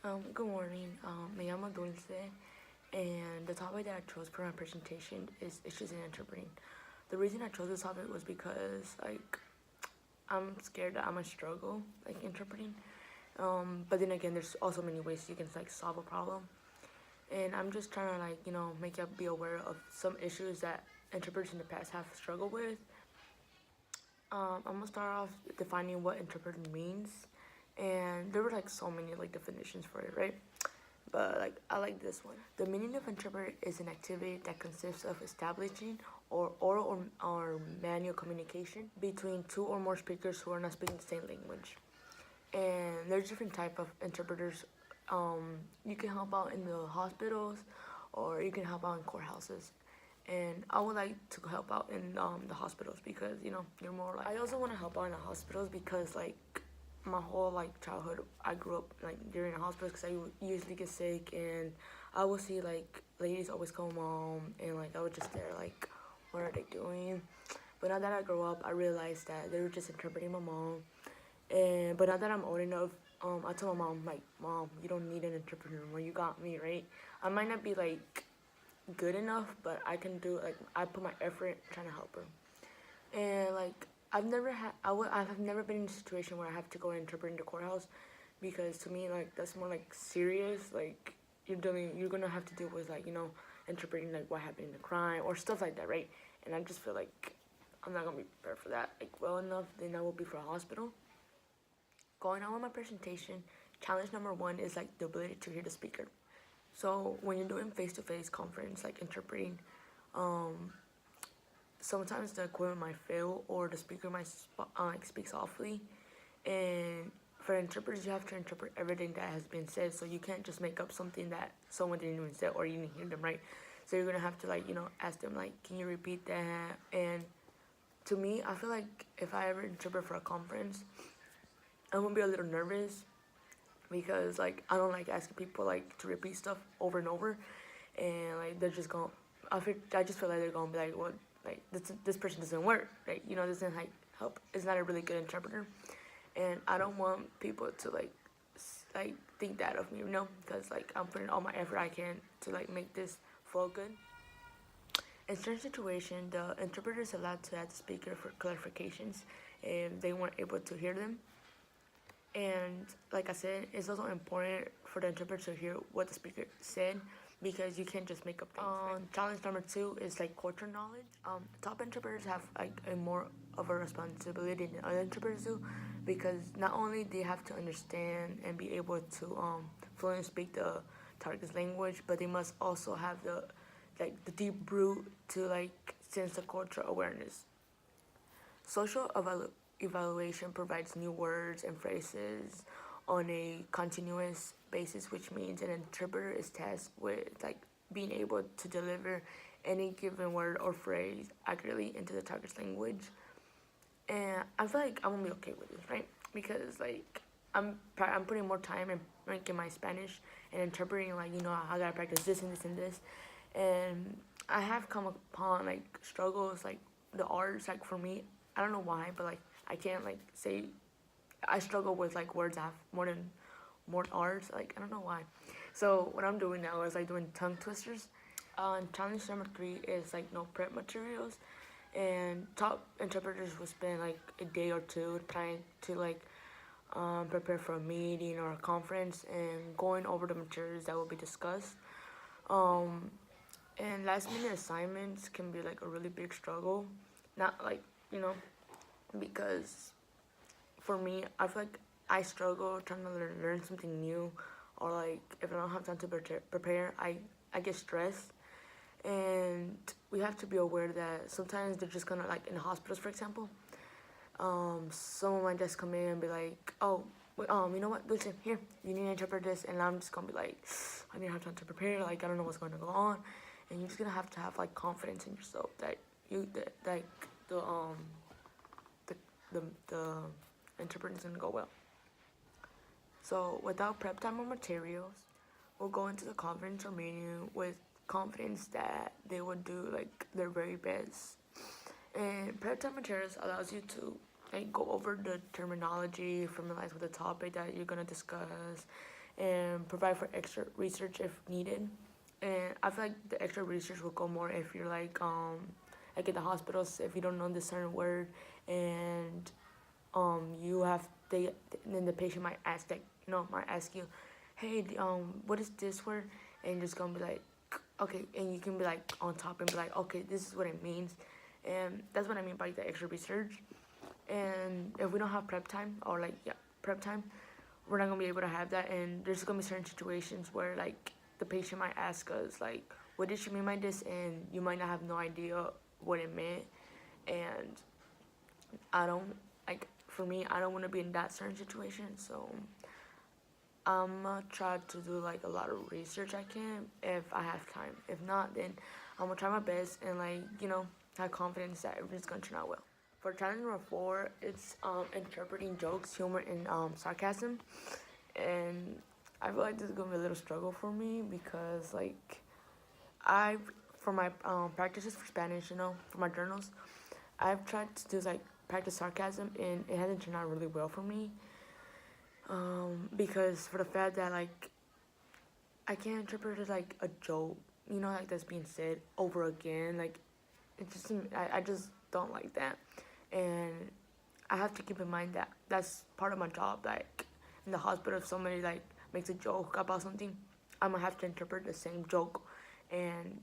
Good morning. Me llamo Dulce, and the topic that I chose for my presentation is issues in interpreting. The reason I chose this topic was because I'm scared that I might struggle interpreting. But then again, there's also many ways you can solve a problem, and I'm just trying to make you be aware of some issues that interpreters in the past have struggled with. I'm gonna start off defining what interpreting means, and there were so many definitions for it, right? But I like this one. The meaning of interpret is an activity that consists of establishing or oral or manual communication between two or more speakers who are not speaking the same language. And there's different type of interpreters. You can help out in the hospitals, or you can help out in courthouses. And I would like to help out in the hospitals because you're more I also want to help out in the hospitals because my whole childhood I grew up during the hospital because I usually get sick, and I would see ladies always come home, and I would just stare what are they doing? But now that I grow up, I realized that they were just interpreting my mom. And but now that I'm old enough, I told my mom Mom, you don't need an interpreter anymore. You got me, right? I might not be good enough, but I can do I put my effort trying to help her. And I've never been in a situation where I have to go and interpret in the courthouse, because to me that's more serious. You're gonna have to deal with interpreting what happened in the crime or stuff like that, right? And I just feel I'm not gonna be prepared for that well enough. Then I will be for a hospital. Going on with my presentation, challenge number one is the ability to hear the speaker. So when you're doing face-to-face conference, interpreting, sometimes the equipment might fail or the speaker might speak softly. And for interpreters, you have to interpret everything that has been said. So you can't just make up something that someone didn't even say or you didn't hear them, right? So you're gonna have to ask them can you repeat that? And to me, I feel if I ever interpret for a conference, I'm gonna be a little nervous because I don't asking people to repeat stuff over and over, and they're just going. I just feel they're gonna be well, this person doesn't work, right? Doesn't help. It's not a really good interpreter, and I don't want people to think that of me, because I'm putting all my effort I can to make this flow good. In certain situations, the interpreter is allowed to ask the speaker for clarifications if they weren't able to hear them. And like I said, it's also important for the interpreter to hear what the speaker said, because you can't just make up things. Right? Challenge number two is cultural knowledge. Top interpreters have a more of a responsibility than other interpreters do, because not only they have to understand and be able to fluently speak the target's language, but they must also have the deep root to sense the cultural awareness. Social evaluation provides new words and phrases on a continuous basis, which means an interpreter is tasked with being able to deliver any given word or phrase accurately into the target's language. And I feel I'm gonna be okay with this, right? Because I'm putting more time in in my Spanish and interpreting I gotta practice this and this and this. And I have come upon struggles the arts for me. I don't know why, but I can't say I struggle with words that have more R's. I don't know why. So what I'm doing now is doing tongue twisters. Challenge number three is no prep materials, and top interpreters will spend a day or two trying to prepare for a meeting or a conference and going over the materials that will be discussed. And last minute assignments can be a really big struggle. Not because for me, I feel I struggle trying to learn something new, or if I don't have time to prepare, I get stressed. And we have to be aware that sometimes they're just gonna in the hospitals, for example, someone might just come in and be oh, you know what, listen, here, you need to interpret this, and I'm just gonna be I need to have time to prepare, I don't know what's going to go on. And you're just gonna have to have confidence in yourself that the interpreting is gonna go well. So without prep time or materials, we'll go into the conference or meeting with confidence that they will do their very best. And prep time materials allows you to go over the terminology, familiarize with the topic that you're gonna discuss, and provide for extra research if needed. And I feel like the extra research will go more if you're like in the hospitals, if you don't know the certain word, and you have then the patient might ask, like, might ask you, hey, what is this word? And you're just gonna be like, okay, and you can be like on top and be like, okay, this is what it means. And that's what I mean by the extra research. And if we don't have prep time, or prep time, we're not gonna be able to have that. And there's gonna be certain situations where like the patient might ask us like, what did she mean by this? And you might not have no idea what it meant. And I don't, like, for me, I don't want to be in that certain situation. So I'm gonna try to do like a lot of research I can if I have time. If not, then I'm gonna try my best and have confidence that everything's gonna turn out well. For challenge number 4, it's interpreting jokes, humor, and sarcasm. And I feel like this is gonna be a little struggle for me because for my practices for Spanish, for my journals, I've tried to do practice sarcasm, and it hasn't turned out really well for me. Because for the fact that I can't interpret it like a joke, that's being said over again. It just I just don't like that, and I have to keep in mind that that's part of my job. Like in the hospital, if somebody makes a joke about something, I'm gonna have to interpret the same joke, and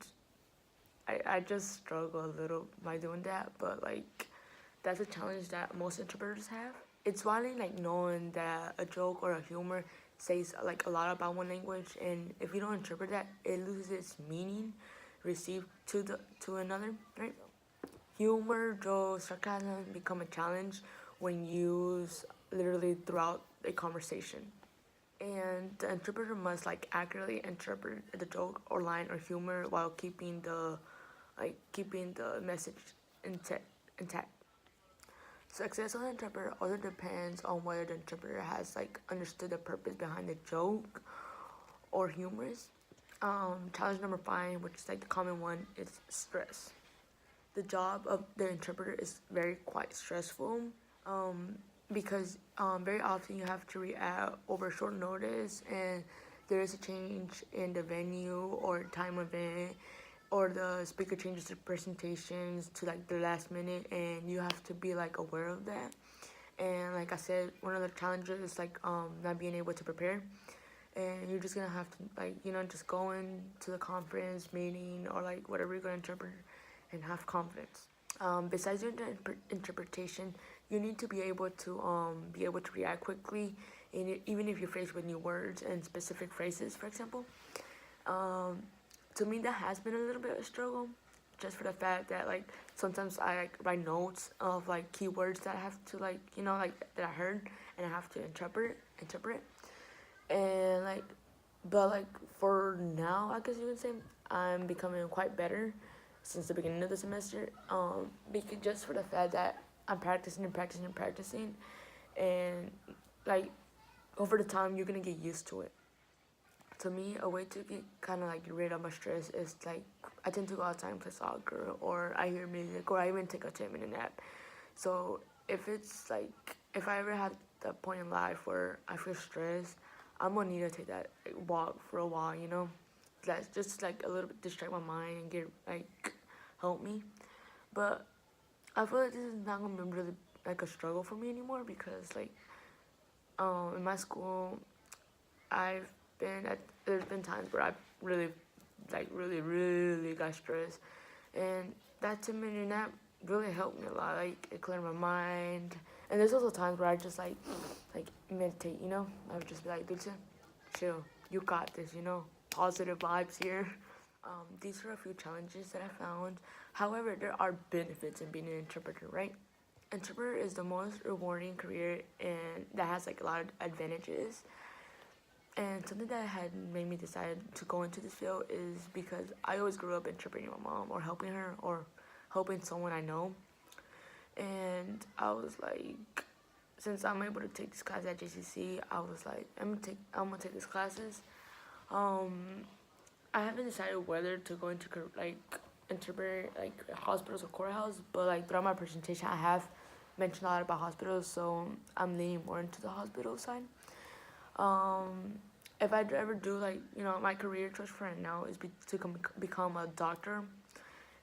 I just struggle a little by doing that. But that's a challenge that most interpreters have. It's widely known that a joke or a humor says a lot about one language, and if you don't interpret that, it loses its meaning received to another, right? Humor, jokes, sarcasm become a challenge when used literally throughout a conversation, and the interpreter must accurately interpret the joke or line or humor while keeping the message intact. Success of the interpreter also depends on whether the interpreter has understood the purpose behind the joke or humorous. Challenge number 5, which is the common one, is stress. The job of the interpreter is quite stressful, because very often you have to react over short notice, and there is a change in the venue or time of event, or the speaker changes their presentations to the last minute, and you have to be aware of that. And like I said, one of the challenges is not being able to prepare, and you're just gonna have to just go into the conference meeting or whatever you're gonna interpret and have confidence. Besides your interpretation, you need to be able to react quickly, even if you're faced with new words and specific phrases, for example. To me, that has been a little bit of a struggle, just for the fact that sometimes I write notes of keywords that I have to that I heard, and I have to interpret, and but for now, I guess you would say I'm becoming quite better since the beginning of the semester. Because just for the fact that I'm practicing, and over the time you're gonna get used to it. To me, a way to get kind of get rid of my stress is I tend to go outside and play soccer, or I hear music, or I even take a 10-minute nap. So if it's if I ever have that point in life where I feel stressed, I'm gonna need to take that walk for a while, That's just a little bit distract my mind and get help me. But I feel this is not gonna be really a struggle for me anymore, because in my school, there's been times where I've really got stressed, and that 10-minute nap really helped me a lot. It cleared my mind. And there's also times where I just meditate, I would just be like, Dulce, chill, you got this, positive vibes here. These are a few challenges that I found. However, there are benefits in being an interpreter, right? Interpreter is the most rewarding career, and that has a lot of advantages. And something that had made me decide to go into this field is because I always grew up interpreting my mom, or helping her, or helping someone I know. And I was since I'm able to take this class at JCC, I was I'm gonna take these classes. I haven't decided whether to go into interpret hospitals or courthouse, but throughout my presentation, I have mentioned a lot about hospitals, so I'm leaning more into the hospital side. if I ever do, like, you know, my career choice for right now is to become a doctor.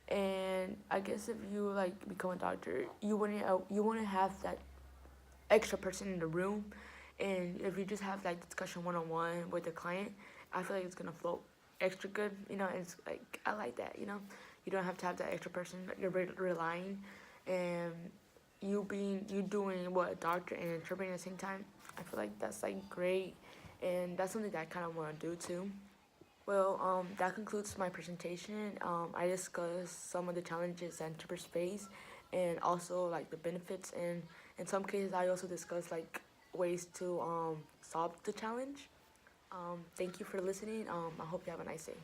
And I guess if you like become a doctor, you wouldn't have that extra person in the room, and if you just have like discussion one-on-one with the client, I feel like it's gonna flow extra good. You know, it's like I like that. You know, you don't have to have that extra person that you're relying, and you doing what a doctor and interpreting at the same time. I feel like that's like great, and that's something that I kind of want to do too. Well, that concludes my presentation. I discussed some of the challenges that interpreters face, and also like the benefits, and in some cases I also discussed like ways to solve the challenge. Thank you for listening. I hope you have a nice day.